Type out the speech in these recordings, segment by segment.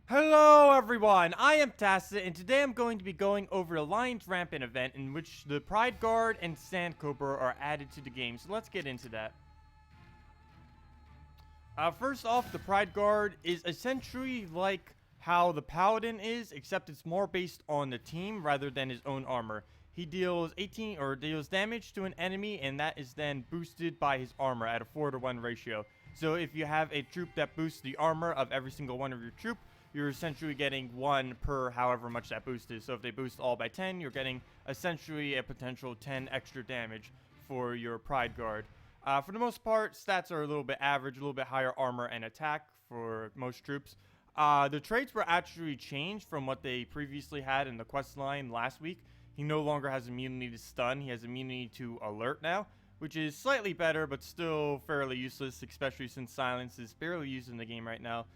Hello everyone, I am Tacet, and today I'm going to be going over the Lions Rampant event in which the Pride Guard and Sand Cobra are added to the game, so let's get into that. First off, the Pride Guard is essentially like how the Paladin is, except it's more based on the team rather than his own armor. He deals 18 or deals damage to an enemy, and that is then boosted by his armor at a 4-to-1 ratio. So if you have a troop that boosts the armor of every single one of your troop, you're essentially getting 1 per however much that boost is. So if they boost all by 10, you're getting essentially a potential 10 extra damage for your Pride Guard. For the most part, stats are a little bit average, a little bit higher armor and attack for most troops. The traits were actually changed from what they previously had in the quest line last week. He no longer has immunity to stun, he has immunity to alert now, which is slightly better, but still fairly useless, especially since silence is barely used in the game right now.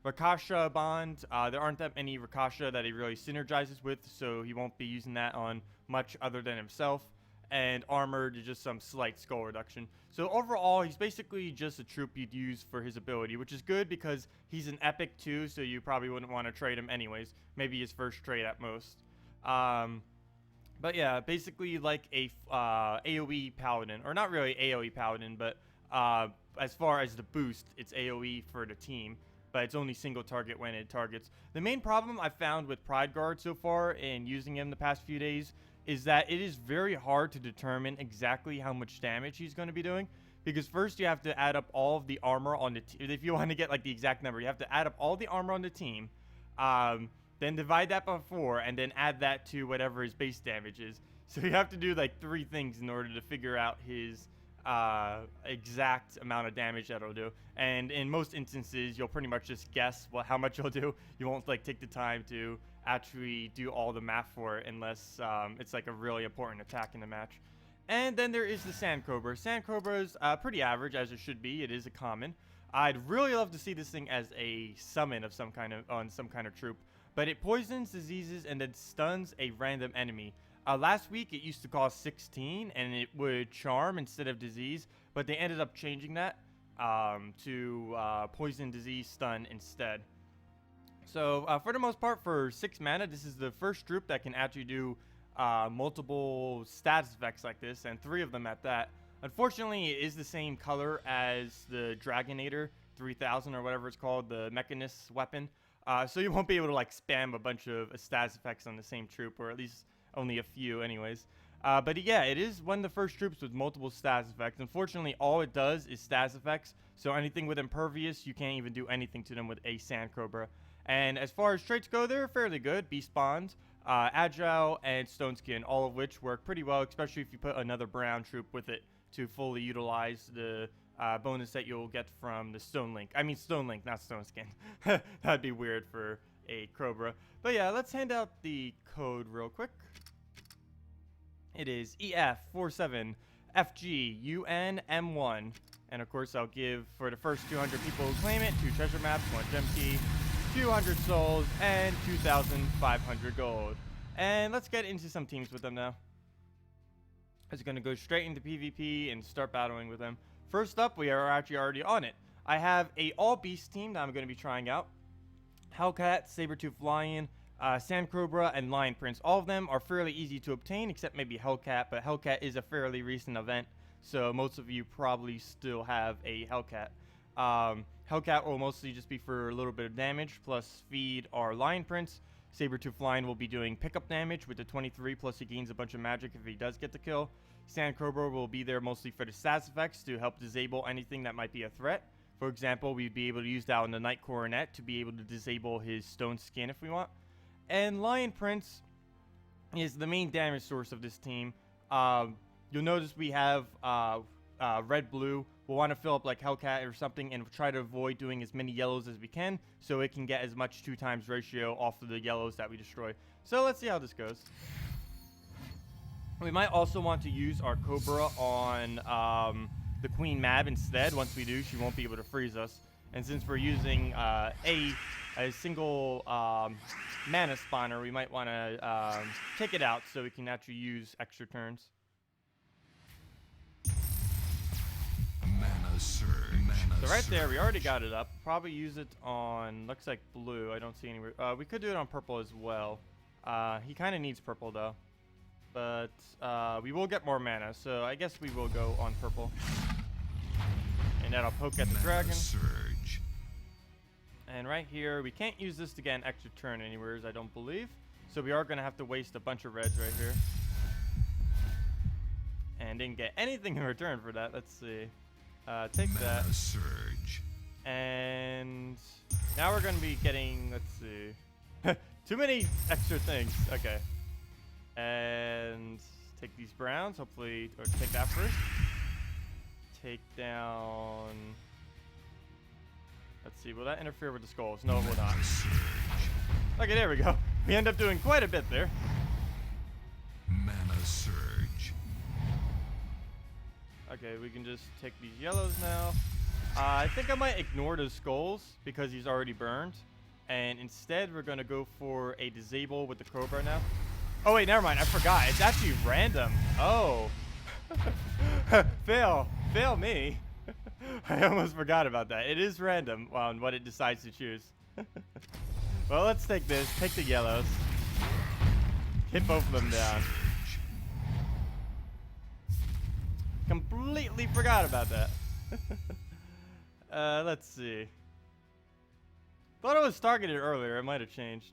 Rakasha Bond, there aren't that many Rakasha that he really synergizes with, so he won't be using that on much other than himself. And armor to just some slight skull reduction. So overall, he's basically just a troop you'd use for his ability, which is good because he's an epic too, so you probably wouldn't want to trade him anyways. Maybe his first trade at most. But yeah, basically like a AoE paladin, or not really AoE paladin, but as far as the boost, it's AoE for the team, but it's only single target when it targets. The main problem I've found with Pride Guard so far in using him the past few days is that it is very hard to determine exactly how much damage he's going to be doing, because first you have to add up all of the armor on the team. If you want to get like the exact number, you have to add up all the armor on the team, then divide that by 4, and then add that to whatever his base damage is. So you have to do like 3 things in order to figure out his exact amount of damage that it'll do. And in most instances, you'll pretty much just guess how much it'll do. You won't like take the time to actually do all the math for it unless it's like a really important attack in the match. And then there is the Sand Cobra. Sand Cobra is pretty average, as it should be. It is a common. I'd really love to see this thing as a summon of some kind of troop, but it poisons diseases and then stuns a random enemy. Last week it used to cost 16 and it would charm instead of disease, but they ended up changing that to poison, disease, stun instead. So for the most part, for 6 mana, this is the first troop that can actually do multiple status effects like this, and 3 of them at that. Unfortunately, it is the same color as the Dragonator 3000 or whatever it's called, the Mechanist weapon. So you won't be able to like spam a bunch of status effects on the same troop, or at least only a few anyways. But yeah, it is one of the first troops with multiple status effects. Unfortunately, all it does is status effects, so anything with Impervious, you can't even do anything to them with a Sand Cobra. And as far as traits go, they're fairly good. Beast Bond, Agile, and Stone Skin, all of which work pretty well, especially if you put another brown troop with it to fully utilize the bonus that you'll get from the Stone Link. I mean Stone Link, not Stone Skin. That'd be weird for a Cobra. But yeah, let's hand out the code real quick. It is EF47FGUNM1. And of course, I'll give for the first 200 people who claim it 2 treasure maps, 1 gem key, 200 souls, and 2,500 gold. And let's get into some teams with them now. I was going to go straight into PvP and start battling with them. First up, we are actually already on it. I have a all-beast team that I'm going to be trying out. Hellcat, Sabertooth Lion, Sand Cobra, and Lion Prince. All of them are fairly easy to obtain, except maybe Hellcat, but Hellcat is a fairly recent event, so most of you probably still have a Hellcat. Hellcat will mostly just be for a little bit of damage, plus feed our Lion Prince. Sabertooth Lion will be doing pickup damage with the 23, plus he gains a bunch of magic if he does get the kill. Sand Cobra will be there mostly for the stats effects to help disable anything that might be a threat. For example, we'd be able to use that on the Knight Coronet to be able to disable his Stone Skin if we want. And Lion Prince is the main damage source of this team. You'll notice we have red-blue. We'll want to fill up like Hellcat or something and try to avoid doing as many yellows as we can so it can get as much 2x ratio off of the yellows that we destroy. So let's see how this goes. We might also want to use our Cobra on the Queen Mab instead. Once we do, she won't be able to freeze us. And since we're using a single mana spawner, we might want to take it out so we can actually use extra turns. Mana surge. Mana So right there, we already got it up. Probably use it on, looks like blue. I don't see anywhere. We could do it on purple as well. He kind of needs purple though. But we will get more mana, so I guess we will go on purple. And that'll poke at the dragon. Surge. And right here, we can't use this to get an extra turn anywhere, I don't believe. So we are going to have to waste a bunch of reds right here. And didn't get anything in return for that. Let's see. Take that. Surge. And now we're going to be getting, let's see. Too many extra things. Okay. And take these browns, hopefully, or take that first. Take down. Let's see, will that interfere with the skulls? No, it will not. Okay, there we go. We end up doing quite a bit there. Mana surge. Okay, we can just take these yellows now. I think I might ignore the skulls because he's already burned. And instead, we're going to go for a disable with the Cobra now. Oh, wait, never mind. I forgot. It's actually random. Oh. Fail me. I almost forgot about that. It is random on what it decides to choose. Well, let's take this. Take the yellows. Hit both of them down. Completely forgot about that. Let's see. Thought it was targeted earlier. It might have changed.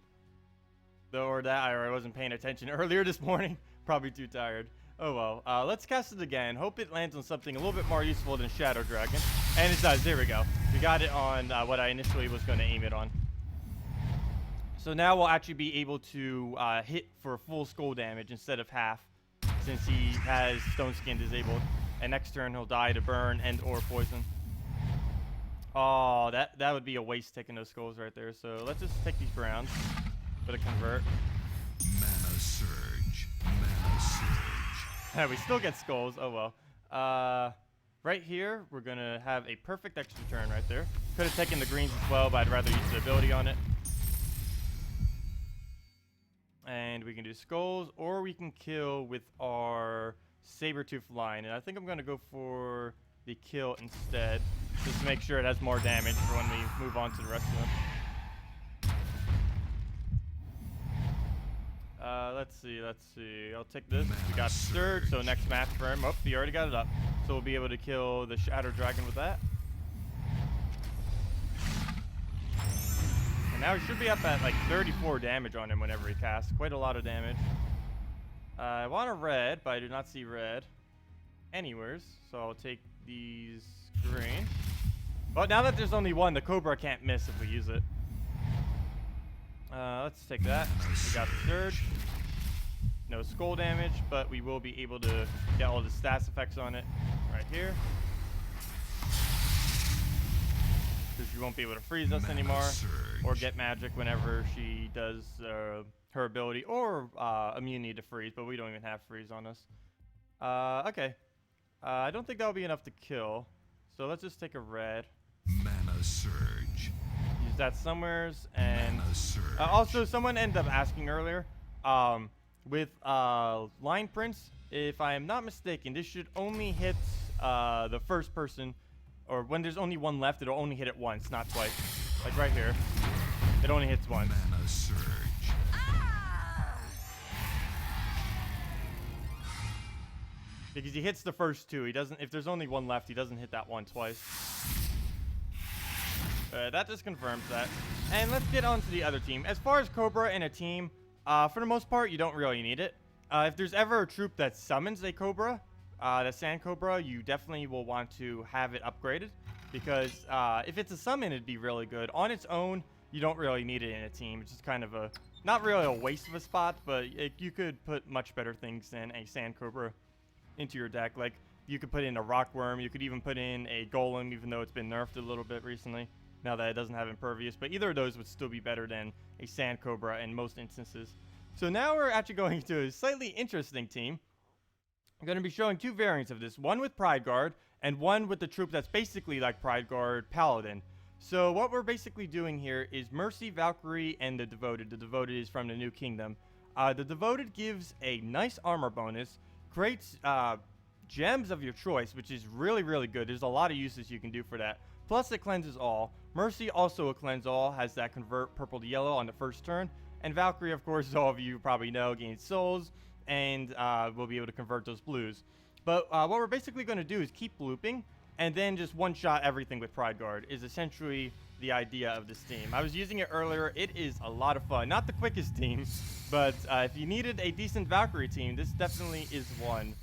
Though, or that, or I wasn't paying attention earlier this morning. Probably too tired. Oh well. Let's cast it again. Hope it lands on something a little bit more useful than Shadow Dragon. And it does. There we go. We got it on what I initially was going to aim it on. So now we'll actually be able to hit for full skull damage instead of half, since he has Stone Skin disabled. And next turn he'll die to burn and or poison. Oh, that would be a waste taking those skulls right there. So let's just take these browns. Put a convert. Mana surge. Mana surge. We still get skulls. Oh well. Right here, we're going to have a perfect extra turn right there. Could have taken the greens as well, but I'd rather use the ability on it. And we can do skulls, or we can kill with our Sabertooth line. And I think I'm going to go for the kill instead, just to make sure it has more damage for when we move on to the rest of them. Let's see. I'll take this. We got Surge, so next match for him. Oh, he already got it up. So we'll be able to kill the Shadow Dragon with that. And now he should be up at like 34 damage on him whenever he casts. Quite a lot of damage. I want a red, but I do not see red anywheres. So I'll take these green. Well, now that there's only one, the Cobra can't miss if we use it. Let's take that. We got the Surge. No skull damage, but we will be able to get all the stats effects on it right here. Because she won't be able to freeze us anymore, or get magic whenever she does her ability, or immunity to freeze, but we don't even have freeze on us. Okay. I don't think that'll be enough to kill, so let's just take a red. Mana surge. Use that somewheres, and also someone ended up asking earlier, with Line Prince, if I am not mistaken, this should only hit the first person, or when there's only one left, it'll only hit it once, not twice. Like right here, it only hits once. Mana surge. Because he hits the first two. He doesn't. If there's only one left, he doesn't hit that one twice. That just confirms that. And let's get on to the other team. As far as Cobra in a team, for the most part, you don't really need it. If there's ever a troop that summons a Cobra, the Sand Cobra, you definitely will want to have it upgraded. Because if it's a summon, it'd be really good. On its own, you don't really need it in a team. It's just kind of a, not really a waste of a spot, but you could put much better things than a Sand Cobra into your deck. Like, you could put in a Rockworm, you could even put in a Golem, even though it's been nerfed a little bit recently, now that it doesn't have Impervious. But either of those would still be better than a Sand Cobra in most instances. So now we're actually going to a slightly interesting team. I'm going to be showing two variants of this, one with Pride Guard, and one with the troop that's basically like Pride Guard Paladin. So what we're basically doing here is Mercy, Valkyrie, and the Devoted. The Devoted is from the New Kingdom. The Devoted gives a nice armor bonus, creates gems of your choice, which is really, really good. There's a lot of uses you can do for that. Plus it cleanses all. Mercy also a cleanse all, has that convert purple to yellow on the first turn. And Valkyrie, of course, as all of you probably know, gains souls and will be able to convert those blues. But what we're basically going to do is keep looping and then just one-shot everything with Pride Guard is essentially the idea of this team. I was using it earlier. It is a lot of fun. Not the quickest team, but if you needed a decent Valkyrie team, this definitely is one.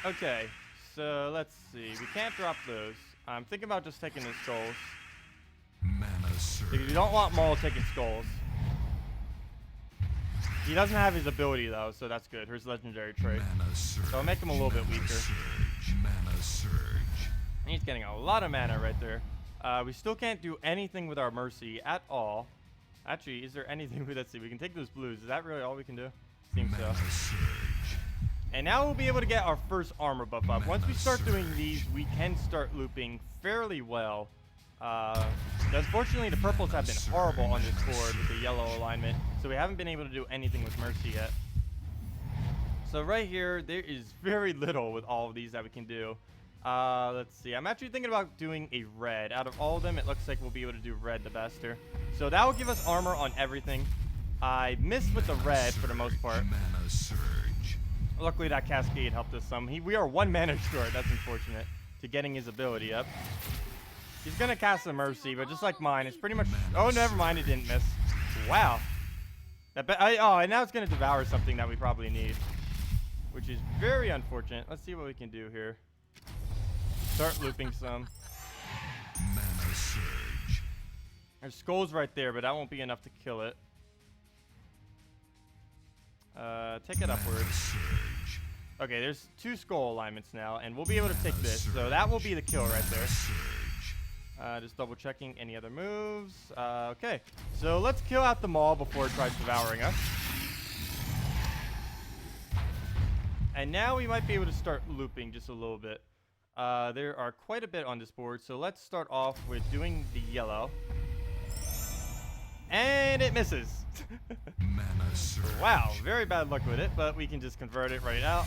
Okay, so let's see. We can't drop those. I'm thinking about just taking the skulls. Mana surge. Because we don't want Maul taking skulls. He doesn't have his ability though, so that's good. His legendary trait. Mana surge. So I'll make him a little bit weaker. Surge. Mana surge. He's getting a lot of mana right there. We still can't do anything with our Mercy at all. Actually, is there anything with, let's see, we can take those blues. Is that really all we can do? Seems so. Mana surge. And now we'll be able to get our first armor buff up. Once we start doing these, we can start looping fairly well. Unfortunately, the purples have been horrible on this board with the yellow alignment, so we haven't been able to do anything with Mercy yet. So right here, there is very little with all of these that we can do. Let's see. I'm actually thinking about doing a red. Out of all of them, it looks like we'll be able to do red the best here. So that will give us armor on everything. I missed with the red for the most part. Mana surge. Luckily, that Cascade helped us some. We are 1 mana short. That's unfortunate. To getting his ability up. He's going to cast a Mercy, but just like mine, it's pretty much... Oh, never mind. It didn't miss. Wow. Oh, and now it's going to devour something that we probably need. Which is very unfortunate. Let's see what we can do here. Start looping some. Mana surge. There's skulls right there, but that won't be enough to kill it. Take it upwards. Okay, there's 2 skull alignments now, and we'll be able to take this. So that will be the kill right there. Just double checking any other moves. Okay, so let's kill out the Maul before it tries devouring us. And now we might be able to start looping just a little bit. There are quite a bit on this board, so let's start off with doing the yellow. And it misses. Mana surge. Wow, very bad luck with it, but we can just convert it right out.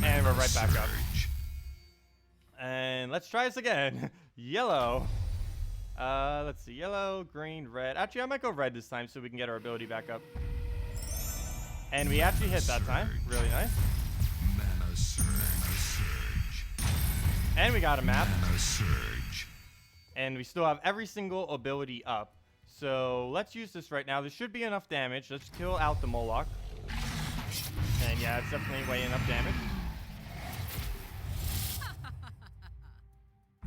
And we're right back up. And let's try this again. Yellow. Let's see. Yellow, green, red. Actually, I might go red this time so we can get our ability back up. And we actually hit that time. Really nice. Mana surge. Mana surge. And we got a map. Mana surge. And we still have every single ability up. So let's use this right now. There should be enough damage. Let's kill out the Moloch. And yeah, it's definitely way enough damage.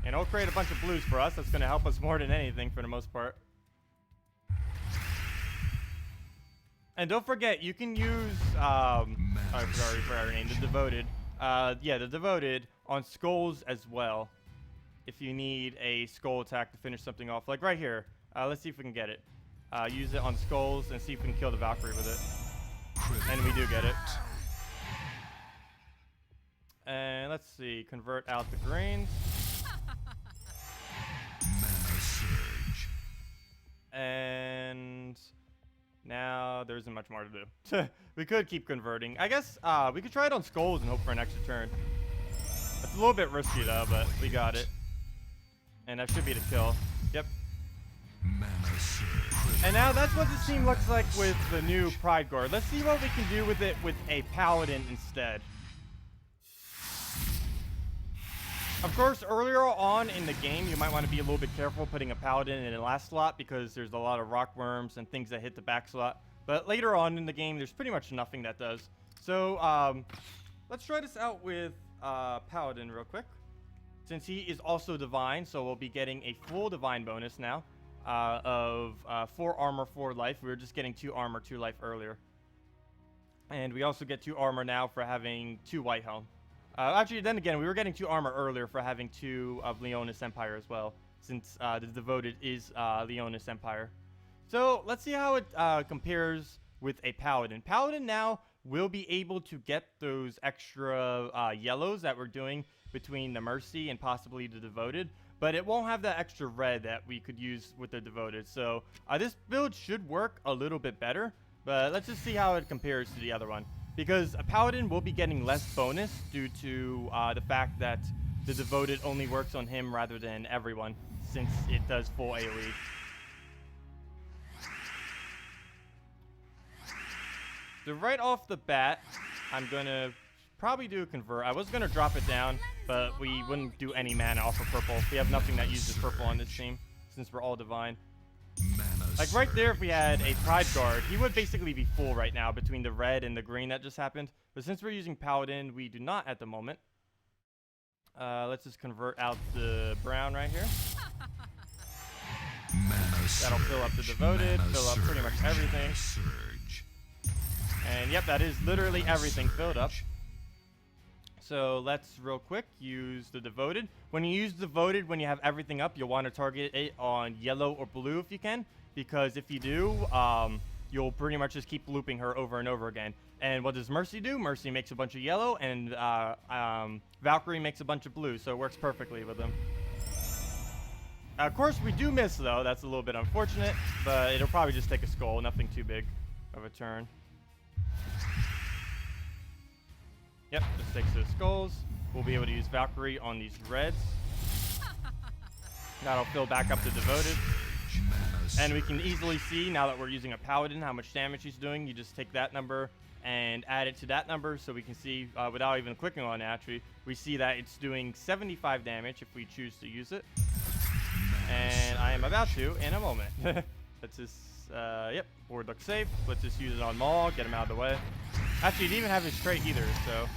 And it'll create a bunch of blues for us. That's going to help us more than anything for the most part. And don't forget, you can use, I forgot her name, the Devoted. Yeah, the Devoted on skulls as well. If you need a skull attack to finish something off. Like right here. Let's see if we can get it. Use it on skulls and see if we can kill the Valkyrie with it. And we do get it. And let's see. Convert out the greens. Mana surge. And now there isn't much more to do. We could keep converting. I guess we could try it on skulls and hope for an extra turn. It's a little bit risky though, but we got it. And that should be the kill. Yep. Mana surge. And now that's what this team looks like with the new Pride Guard. Let's see what we can do with it with a Paladin instead. Of course, earlier on in the game, you might want to be a little bit careful putting a Paladin in the last slot because there's a lot of rock worms and things that hit the back slot. But later on in the game, there's pretty much nothing that does. So let's try this out with Paladin real quick. Since he is also Divine, so we'll be getting a full Divine bonus now of 4 armor, 4 life. We were just getting 2 armor, 2 life earlier. And we also get 2 armor now for having 2 White Helm. Actually, then again, we were getting 2 armor earlier for having 2 of Leonis Empire as well, since the Devoted is Leonis Empire. So let's see how it compares with a Paladin. Paladin now will be able to get those extra yellows that we're doing between the Mercy and possibly the Devoted, but it won't have that extra red that we could use with the Devoted. So this build should work a little bit better, but let's just see how it compares to the other one. because a Paladin will be getting less bonus due to the fact that the Devoted only works on him rather than everyone, since it does full AoE. So right off the bat, I'm going to probably do a convert. I was going to drop it down, but we wouldn't do any mana off of purple. We have nothing that uses purple on this team, since we're all divine. Like right there, if we had a Pride Guard, he would basically be full right now between the red and the green that just happened. But since we're using Paladin, we do not at the moment. Let's just convert out the brown right here. That'll fill up the Devoted, fill up pretty much everything. And yep, that is literally everything filled up. So let's real quick use the Devoted. When you use Devoted, when you have everything up, you'll want to target it on yellow or blue if you can. Because if you do, you'll pretty much just keep looping her over and over again. And what does Mercy do? Mercy makes a bunch of yellow, and Valkyrie makes a bunch of blue. So it works perfectly with them. Of course, we do miss, though. That's a little bit unfortunate. But it'll probably just take a skull. Nothing too big of a turn. Yep, just takes those skulls. We'll be able to use Valkyrie on these reds. That'll fill back up the Devoted. And we can easily see, now that we're using a Paladin, how much damage he's doing. You just take that number and add it to that number, so we can see, without even clicking on it, actually, we see that it's doing 75 damage if we choose to use it. And I am about to in a moment. Let's just, yep, board looks safe. Let's just use it on Maul, get him out of the way. Actually, he didn't even have his trait either, so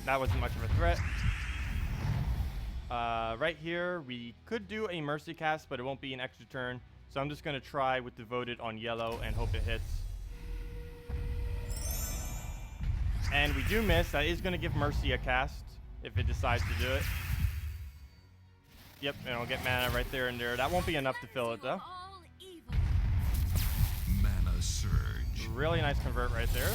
that wasn't much of a threat. Right here, we could do a Mercy cast, but it won't be an extra turn. So I'm just going to try with Devoted on yellow and hope it hits. And we do miss. That is going to give Mercy a cast if it decides to do it. Yep, and I'll get mana right there and there. That won't be enough to fill it, though. Mana surge. Really nice convert right there.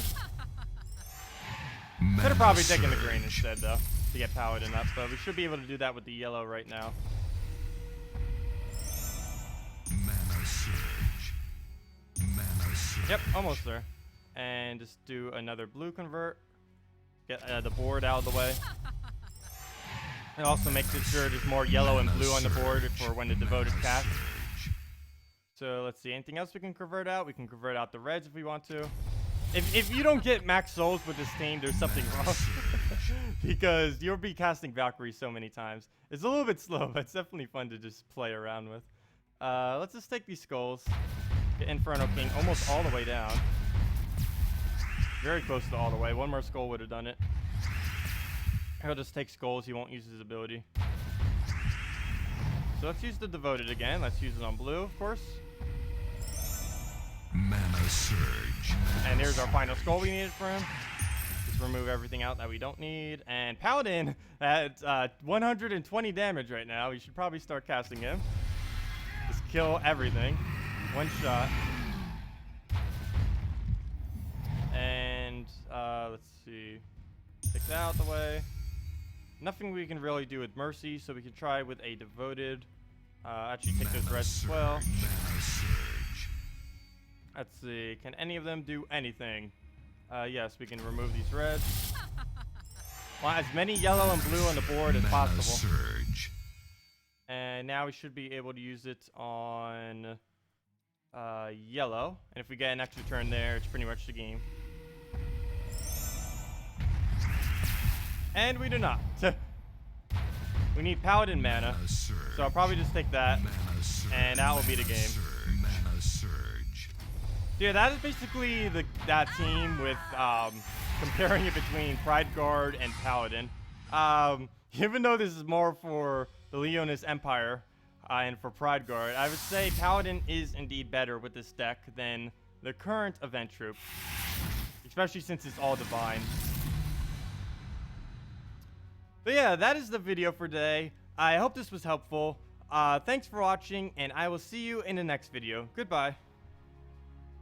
Could have probably taken the green instead, though, to get Paladin up. But we should be able to do that with the yellow right now. Mana surge. Mana surge. Yep, almost there. And just do another blue convert. Get the board out of the way. It also makes it sure there's more yellow and blue on the board for when the Devoted cast. So let's see, anything else we can convert out? We can convert out the reds if we want to. If you don't get max souls with this team, there's something wrong. Because you'll be casting Valkyrie so many times. It's a little bit slow, but it's definitely fun to just play around with. Let's just take these skulls. Get Inferno King almost all the way down. Very close to all the way. One more skull would have done it. He'll just take skulls. He won't use his ability. So let's use the Devoted again. Let's use it on blue, of course. Mana surge. And there's our final skull we needed for him. Just remove everything out that we don't need. And Paladin at 120 damage right now. We should probably start casting him. Just kill everything. One shot. And let's see. Take that out of the way. Nothing we can really do with Mercy, so we can try with a Devoted. Actually take those reds as well. Mana surge. Let's see. Can any of them do anything? Yes, we can remove these reds. Want as many yellow and blue on the board as possible. Surge. And now we should be able to use it on yellow. And if we get an extra turn there, it's pretty much the game. And we do not. We need Paladin mana. So I'll probably just take that. And that will be the game. Mana surge. Yeah, that is basically that team with comparing it between Pride Guard and Paladin. Even though this is more for the Leonis Empire and for Pride Guard, I would say Paladin is indeed better with this deck than the current event troop, especially since it's all divine. But yeah, that is the video for today. I hope this was helpful. Thanks for watching, and I will see you in the next video. Goodbye.